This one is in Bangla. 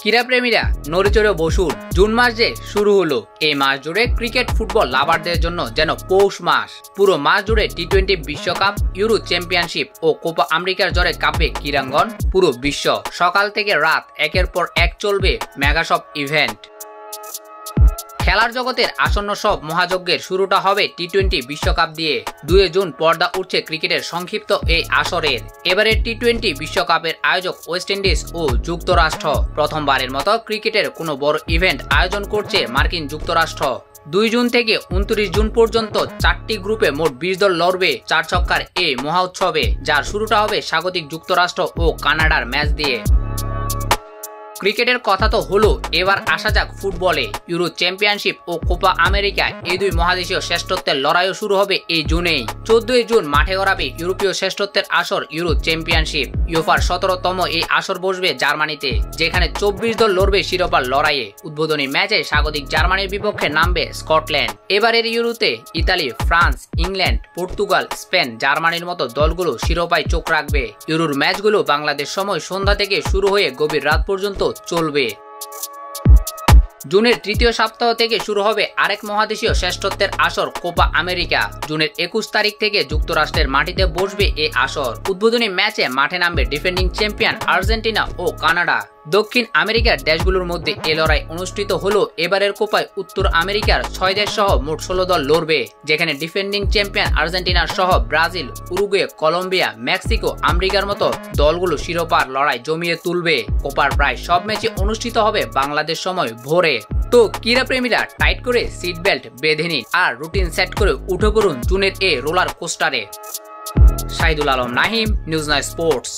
ক্রীড়াপ্রেমীরা নড়েচড়ে বসুন। জুন মাস যে শুরু হলো, এই মাস জুড়ে ক্রিকেট ফুটবল লাভারদের জন্য যেন পৌষ মাস। পুরো মাস জুড়ে টি-20 বিশ্বকাপ, ইউরো চ্যাম্পিয়নশিপ ও কোপা আমেরিকার জোরে কাঁপবে ক্রীড়াঙ্গন। পুরো বিশ্ব সকাল থেকে রাত একের পর এক চলবে মেগা সব ইভেন্ট। খেলার জগতের আসন্ন সব মহাযজ্ঞের শুরুটা হবে টি-20 বিশ্বকাপ দিয়ে। 2 জুন পর্দা উঠছে ক্রিকেটের সংক্ষিপ্ত এই আসরের। এবারের টি-20 বিশ্বকাপের আয়োজক ওয়েস্ট ইন্ডিজ ও যুক্তরাষ্ট্র। প্রথমবারের মতো ক্রিকেটের কোনো বড় ইভেন্ট আয়োজন করছে মার্কিন যুক্তরাষ্ট্র। 2 জুন থেকে 29 জুন পর্যন্ত 4টি গ্রুপে মোট 20 দল লড়বে 4 ছক্কার এই মহা উৎসবে, যার শুরুটা হবে স্বাগতিক যুক্তরাষ্ট্র ও কানাডার ম্যাচ দিয়ে। ক্রিকেটের কথা তো হলো, এবার আসা যাক ফুটবলে। ইউরো চ্যাম্পিয়নশিপ ও কোপা আমেরিকা, এই দুই মহাদেশীয় শ্রেষ্ঠত্বের লড়াইও শুরু হবে এই জুনেই। 14 জুন মাঠে গড়াবে ইউরোপীয় শ্রেষ্ঠত্বের আসর ইউরো চ্যাম্পিয়নশিপ। ইউফার 17তম এই আসর বসবে জার্মানিতে, যেখানে 24 দল লড়বে শিরোপার লড়াইয়ে। উদ্বোধনী ম্যাচে স্বাগতিক জার্মানির বিপক্ষে নামবে স্কটল্যান্ড। এবারের ইউরোতে Italy, France, England, Portugal, Spain, জার্মানির মতো দলগুলো শিরোপায় চোখ রাখবে। ইউরোর ম্যাচগুলো বাংলাদেশ সময় সন্ধ্যা থেকে শুরু হয়ে গভীর রাত পর্যন্ত চলবে। জুনের তৃতীয় সপ্তাহ থেকে শুরু হবে আরেক মহাদেশীয় শ্রেষ্ঠত্বের আসর কোপা আমেরিকা। জুনের 21 তারিখ থেকে যুক্তরাষ্ট্রের মাটিতে বসবে এই আসর। উদ্বোধনী ম্যাচে মাঠে নামবে ডিফেন্ডিং চ্যাম্পিয়ন আর্জেন্টিনা ও কানাডা। দক্ষিণ আমেরিকার দেশগুলোর মধ্যে এ লড়াই অনুষ্ঠিত হলো। এবারের কোপায় উত্তর আমেরিকার 6 দেশ সহ মোট 16 দল লড়বে, যেখানে ডিফেন্ডিং চ্যাম্পিয়ন আর্জেন্টিনার সহ ব্রাজিল, উরুগুয়ে, কলম্বিয়া, মেক্সিকো, আমেরিকার মতো দলগুলো শিরোপার লড়াই জমিয়ে তুলবে। কোপার প্রায় সব ম্যাচই অনুষ্ঠিত হবে বাংলাদেশ সময় ভোরে। তো ক্রীড়াপ্রেমীরা টাইট করে সিট বেল্ট বেঁধে নিন আর রুটিন সেট করে উঠে পড়ুন জুনের এ রোলার কোস্টারে। Shahidul Alam Nahim, news 9 sports.